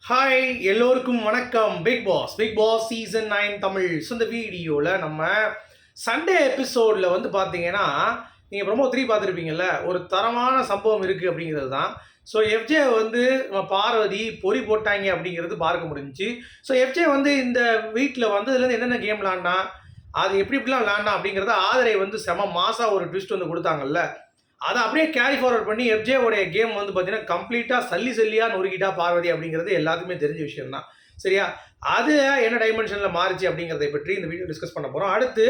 Hi எல்லோருக்கும் வணக்கம். Bigg Boss season 9 Tamil. So இந்த வீடியோவில் நம்ம சண்டே எபிசோடில் வந்து பார்த்தீங்கன்னா நீங்கள் ப்ரோமோ 3 பார்த்துருப்பீங்கல்ல, ஒரு தரமான சம்பவம் இருக்குது அப்படிங்கிறது தான். ஸோ எஃப்ஜே வந்து நம்ம பார்வதி பொறி போட்டாங்க அப்படிங்கிறது பார்க்க முடிஞ்சிச்சு. ஸோ எஃப்ஜே வந்து இந்த வீட்டில் வந்ததுலேருந்து என்னென்ன கேம் விளாண்டா, அது எப்படிலாம் விளாண்டா அப்படிங்கிறத ஆதரை வந்து செம மாசாக ஒரு ட்விஸ்ட் வந்து கொடுத்தாங்கல்ல, அதை அப்படியே கேரி ஃபார்வர்ட் பண்ணி எஃப்ஜேவோடைய கேம் வந்து பார்த்தீங்கன்னா கம்ப்ளீட்டாக சல்லியாக நொறுக்கிட்டா பார்வதி அப்படிங்கிறது எல்லாத்துக்குமே தெரிஞ்ச விஷயம் தான். சரியா? அது என்ன டைமென்ஷனில் மாறிச்சு அப்படிங்கிறதை பற்றி இந்த வீடியோ டிஸ்கஸ் பண்ண போகிறோம். அடுத்து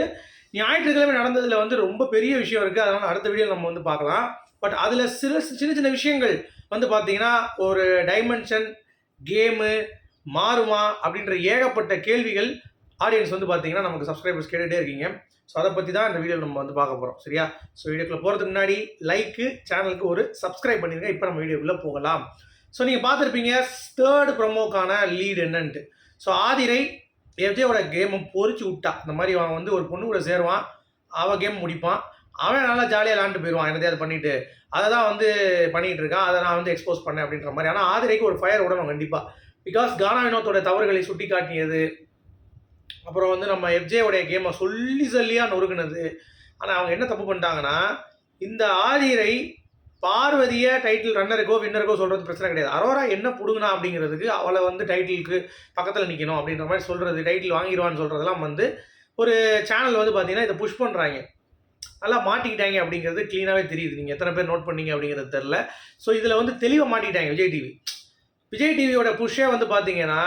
ஞாயிற்றுக்கிழமை நடந்ததில் வந்து ரொம்ப பெரிய விஷயம் இருக்குது, அதனால் அடுத்த வீடியோ நம்ம வந்து பார்க்கலாம். பட் அதில் சின்ன சின்ன விஷயங்கள் வந்து பார்த்தீங்கன்னா ஒரு டைமென்ஷன் கேமு மாறுமா அப்படின்ற ஏகப்பட்ட கேள்விகள் ஆடியன்ஸ் வந்து பார்த்தீங்கன்னா நமக்கு சப்ஸ்கிரைபர்ஸ் கேட்டுகிட்டே இருக்கீங்க. ஸோ அதை பற்றி தான் இந்த வீடியோவில் நம்ம வந்து பார்க்க போகிறோம். சரியா? ஸோ வீடியோக்குள்ளே போகிறதுக்கு முன்னாடி லைக்கு, சேனலுக்கு ஒரு சப்ஸ்கிரைப் பண்ணிடுங்க. இப்போ நம்ம வீடியோக்குள்ளே போகலாம். ஸோ நீங்கள் பார்த்துருப்பீங்க தேர்ட் ப்ரொமோக்கான லீடு என்னன்ட்டு. ஸோ ஆதிரை எஃப்ஜேவோட கேமை பொறிச்சு விட்டா. இந்த மாதிரி அவன் வந்து ஒரு பொண்ணு கூட சேருவான், அவன் கேம் முடிப்பான், அவன் நல்லா ஜாலியாக விளாண்டு போயிடுவான், என்னதே அதை பண்ணிவிட்டு அதை தான் வந்து பண்ணிகிட்டு இருக்கான், அதை நான் வந்து எக்ஸ்போஸ் பண்ணேன் அப்படின்ற மாதிரி. ஆனால் ஆதிரைக்கு ஒரு ஃபயர் விடணும் கண்டிப்பாக. பிகாஸ் கானா வினோத்தோட தவறுகளை சுட்டி காட்டியது, அப்புறம் வந்து நம்ம எஃப்ஜேவுடைய கேமை சொல்லியாக நொறுக்குனது. ஆனால் அவங்க என்ன தப்பு பண்ணிட்டாங்கன்னா, இந்த ஆதிரை பார்வதியை டைட்டில் ரன்னருக்கோ வின்னருக்கோ சொல்கிறது பிரச்சனை கிடையாது. அரோரா என்ன பிடுங்கினா அப்படிங்கிறதுக்கு அவளை வந்து டைட்டிலுக்கு பக்கத்தில் நிற்கணும் அப்படின்ற மாதிரி சொல்கிறது, டைட்டில் வாங்கிடுவான்னு சொல்கிறதெல்லாம் வந்து ஒரு சேனல் வந்து பார்த்தீங்கன்னா இதை புஷ் பண்ணுறாங்க. நல்லா மாட்டிக்கிட்டாங்க அப்படிங்கிறது க்ளீனாகவே தெரியுது. நீங்கள் எத்தனை பேர் நோட் பண்ணீங்க அப்படிங்கிறது தெரில. ஸோ இதில் வந்து தெளிவாக மாட்டிக்கிட்டாங்க விஜய் டிவியோட புஷ்ஷே வந்து பார்த்தீங்கன்னா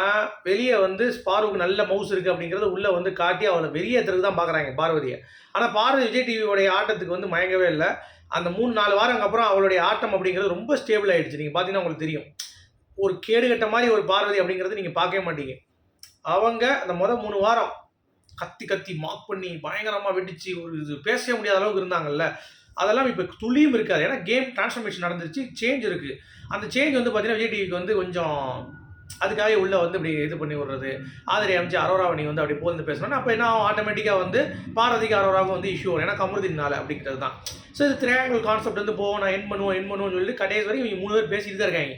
வெளியே வந்து ஸ்பாருக்கு நல்ல மவுஸ் இருக்குது அப்படிங்கிறத உள்ளே வந்து காட்டி அவளை வெளியேற்றுறதுக்கு தான் பார்க்குறாங்க பார்வதியை. ஆனால் பார்வதி விஜய் டிவியோடைய ஆட்டத்துக்கு வந்து மயங்கவே இல்லை. அந்த 3-4 வாரங்க அப்புறம் அவளுடைய ஆட்டம் அப்படிங்கிறது ரொம்ப ஸ்டேபிள் ஆகிடுச்சு. நீங்கள் பார்த்தீங்கன்னா உங்களுக்கு தெரியும், ஒரு கேடுகட்ட மாதிரி ஒரு பார்வதி அப்படிங்கிறது நீங்கள் பார்க்கவே மாட்டீங்க. அவங்க அந்த 3 வாரம் கத்தி மாக் பண்ணி பயங்கரமாக வெடிச்சு ஒரு இது பேசவே முடியாத அளவுக்கு இருந்தாங்கல்ல, அதெல்லாம் இப்போ துளியும் இருக்காது. ஏன்னா கேம் டிரான்ஸ்ஃபர்மேஷன் நடந்துருச்சு, சேஞ்ச் இருக்குது. அந்த சேஞ்ச் வந்து பார்த்தீங்கன்னா விஜய் டிவிக்கு வந்து கொஞ்சம் அதுக்காகவே உள்ளே வந்து இப்படி இது பண்ணி விடுறது, ஆதிரை அமைச்சு அரோராவை நீங்கள் வந்து அப்படி போந்து பேசணும்னா அப்போ என்ன ஆட்டோமேட்டிக்காக வந்து பார்வதிக்கு அரோராவுக்கு வந்து இஷ்யூ வரும், ஏன்னா கமருதினால அப்படிங்கிறது தான். ஸோ இது த்ரையாங்கிள் கான்செப்ட் வந்து போவோம், நான் என் பண்ணுவோம்னு சொல்லிட்டு கடைசி வரைக்கும் இவங்க 3 பேர் பேசிட்டு தான் இருக்காங்க.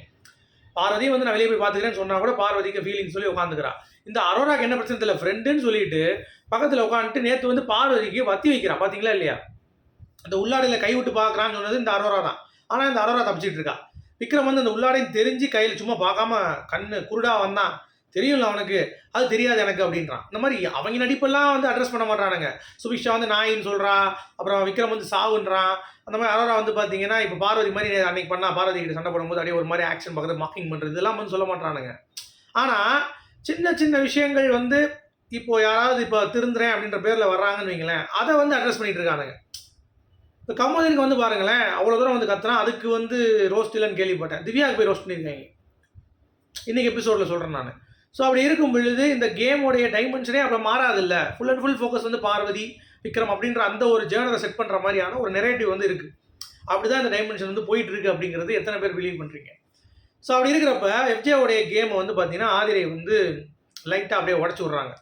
பார்வதியும் வந்து நான் வெளியே போய் பார்த்துக்கிறேன்னு சொன்னால் கூட பார்வதிக்கு ஃபீலிங் சொல்லி உட்காந்துக்கிறா. இந்த அரோராக்கு என்ன பிரச்சனை தெரியல, ஃப்ரெண்டுன்னு சொல்லிட்டு பக்கத்தில் உட்காந்துட்டு நேற்று வந்து பார்வதிக்கு வத்தி வைக்கிறான். பார்த்தீங்களா இல்லையா? அந்த உள்ளாடையில் கை விட்டு பார்க்குறான்னு சொன்னது இந்த அரோரா தான். ஆனால் இந்த அரோரா தப்பிச்சிட்டு இருக்கா. விக்ரம் வந்து அந்த உள்ளாடையும் தெரிஞ்சு கையில் சும்மா பார்க்காம கண்ணு குருடா வந்தான், தெரியும்ல அவனுக்கு, அது தெரியாது எனக்கு அப்படின்றான். இந்த மாதிரி அவங்க நடிப்பெல்லாம் வந்து அட்ரஸ் பண்ண மாட்டானுங்க. சுபிக்ஷா வந்து நாயின்னு சொல்கிறா, அப்புறம் விக்ரம் வந்து சாவுன்றான். அந்த மாதிரி அரோரா வந்து பார்த்தீங்கன்னா இப்போ பார்வதி மாதிரி அன்னைக்கு பண்ணா பார்வதி கிட்ட சண்டை போடும்போது அப்படியே ஒரு மாதிரி ஆக்ஷன் பார்க்குறது, மாக்கிங் பண்ணுறது, இதெல்லாம் வந்து சொல்ல மாட்டானுங்க. ஆனால் சின்ன விஷயங்கள் வந்து இப்போ யாராவது இப்போ திருந்துறேன் அப்படின்ற பேரில் வர்றாங்கன்னு வைங்களேன், அதை வந்து அட்ரஸ் பண்ணிட்டு இருக்கானுங்க. இப்போ கமலுக்கு வந்து பாருங்களேன், அவ்வளோ தூரம் வந்து கத்துறான், அதுக்கு வந்து ரோஸ்ட் இல்லைன்னு கேள்விப்பட்டேன். திவ்யாவுக்கு போய் ரோஸ்ட் பண்ணியிருக்காங்க இன்றைக்கி எபிசோடில் சொல்கிறேன் நான். ஸோ அப்படி இருக்கும் பொழுது இந்த கேமோடைய டைமென்ஷனே அப்புறம் மாறாதில்ல. ஃபுல் அண்ட் ஃபுல் ஃபோக்கஸ் வந்து பார்வதி விக்ரம் அப்படின்ற அந்த ஒரு ஜேர்னரை செட் பண்ணுற மாதிரியான ஒரு நெரேட்டிவ் வந்து இருக்குது. அப்படி தான் இந்த டைமென்ஷன் வந்து போயிட்டு இருக்குது அப்படிங்கிறது எத்தனை பேர் பிலீவ் பண்ணுறீங்க? ஸோ அப்படி இருக்கிறப்ப எஃப்ஜேவுடைய கேமை வந்து பார்த்தீங்கன்னா ஆதிரை வந்து லைட்டாக அப்படியே உடச்சி விட்றாங்க.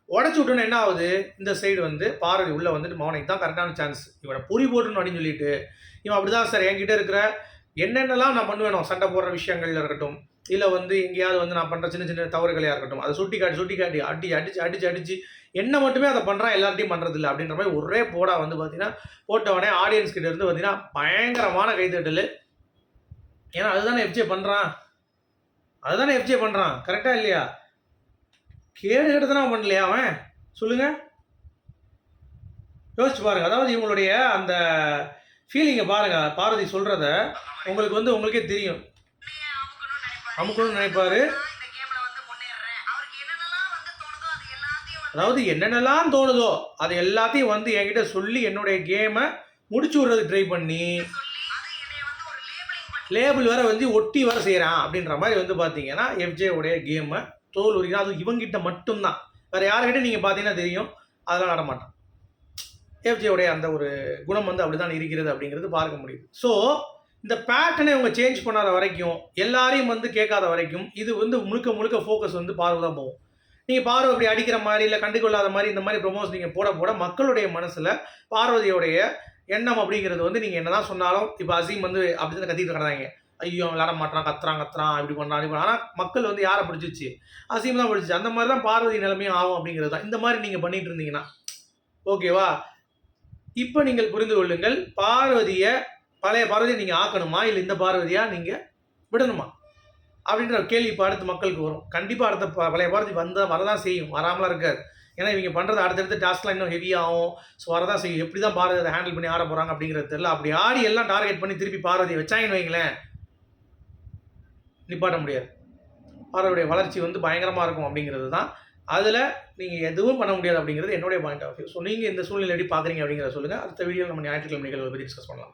உடச்சி விட்டோன்னு என்ன ஆகுது, இந்த சைடு வந்து பார்வதி உள்ளே வந்துட்டு மௌனைக்கு தான் கரெக்டான சான்ஸ், இவனை பொறி போட்டுன்னு அப்படின்னு சொல்லிட்டு இவன் அப்படி தான் சார் என்கிட்ட இருக்கிற என்னென்னலாம் நான் பண்ணுவேனோ, சண்டை போடுற விஷயங்கள்ல இருக்கட்டும், இல்லை வந்து எங்கேயாவது வந்து நான் பண்ணுற சின்ன தவறுகளையாக இருக்கட்டும், அதை சுட்டி காட்டி அடிச்சு என்ன மட்டுமே அதை பண்ணுறான், எல்லார்ட்டையும் பண்ணுறதில்ல அப்படின்ற மாதிரி ஒரே போடா வந்து பார்த்தீங்கன்னா போட்டவனே ஆடியன்ஸ் கிட்ட இருந்து பார்த்தீங்கன்னா பயங்கரமான கைத்தட்டல். ஏன்னா அதுதானே எஃப்ஜே பண்ணுறான், கரெக்டாக இல்லையா? கேடு கெடுத்தனா பண்ணலையா அவன், சொல்லுங்க, யோசிச்சு பாருங்க. அதாவது இவங்களுடைய அந்த ஃபீலிங்கை பாருங்க, பார்வதி சொல்றத உங்களுக்கு வந்து உங்களுக்கே தெரியும். அமுக்கணும்னு நினைப்பாரு, அதாவது என்னென்னலாம் தோணுதோ அது எல்லாத்தையும் வந்து என்கிட்ட சொல்லி என்னுடைய கேமை முடிச்சு விடுறது ட்ரை பண்ணி லேபிள் வேற வந்து ஒட்டி வர செய்கிறான் அப்படின்ற மாதிரி வந்து பார்த்தீங்கன்னா எஃப்ஜேவுடைய கேமை தோல் உரிக்கணும். அது இவங்கிட்ட மட்டும்தான், வேறு யார்கிட்ட நீங்கள் பார்த்தீங்கன்னா தெரியும் அதெல்லாம் நடமாட்டான். எஃப்ஜேவுடைய அந்த ஒரு குணம் வந்து அப்படி தான் இருக்கிறது அப்படிங்கிறது பார்க்க முடியுது. ஸோ இந்த பேட்டர்னை இவங்க சேஞ்ச் பண்ணாத வரைக்கும், எல்லாரையும் வந்து கேட்காத வரைக்கும் இது வந்து முழுக்க ஃபோக்கஸ் வந்து பார்வை தான் போகும். நீங்கள் பார்வை அப்படி அடிக்கிற மாதிரி இல்லை கண்டுகொள்ளாத மாதிரி இந்த மாதிரி ப்ரொமோஸ் நீங்கள் போட மக்களுடைய மனசில் பார்வதியோடைய எண்ணம் அப்படிங்கிறது வந்து நீங்கள் என்ன தான் சொன்னாலும், இப்போ அசீம் வந்து அப்படி தான் கத்திட்டு கிடந்தாங்க, ஐயோ அவன் விளையாட மாட்டான், கத்துறான் இப்படி பண்ணுறான். ஆனால் மக்கள் வந்து யாரை பிடிச்சிச்சு? அசீம் தான் பிடிச்சிச்சு. அந்த மாதிரி தான் பார்வதி நிலைமையும் ஆகும் அப்படிங்கிறது தான். இந்த மாதிரி நீங்கள் பண்ணிட்டு இருந்தீங்கன்னா ஓகேவா? இப்போ நீங்கள் புரிந்து கொள்ளுங்கள், பழைய பார்வதியை நீங்கள் ஆக்கணுமா, இல்லை இந்த பார்வதியா நீங்கள் விடணுமா அப்படின்ற கேள்வி இப்போ அடுத்த மக்களுக்கு வரும். கண்டிப்பாக அடுத்த பழைய பார்வதி வரதான் செய்யும், வராமலாம் இருக்காது. ஏன்னா இவங்க பண்ணுறது அடுத்தடுத்து டாஸ்க்லாம் இன்னும் ஹெவியாகும். ஸோ வரதான் செய்யும். எப்படி தான் பார்வதி அதை ஹேண்டில் பண்ணி ஆட போகிறாங்க அப்படிங்கிறது தெரியல. அப்படி ஆடி எல்லாம் டார்கெட் பண்ணி திருப்பி பார்வதியை வச்சாங்கன்னு வைங்களேன், நிப்பாட்ட முடியாது. பார்வதியுடைய வளர்ச்சி வந்து பயங்கரமாக இருக்கும் அப்படிங்கிறது தான். அதில் நீங்கள் எதுவும் பண்ண முடியாது அப்படிங்கிறது என்னுடைய பாயிண்ட் ஆஃப் வியூ. ஸோ நீங்கள் இந்த சூழ்நிலை எப்படி பார்க்குறீங்க அப்படிங்கிறத சொல்லுங்கள். அடுத்த வீடியோவில் நம்ம ஞாயிற்றுக்கிழமை நிகழ்வை பற்றி டிஸ்கஸ் பண்ணலாம்.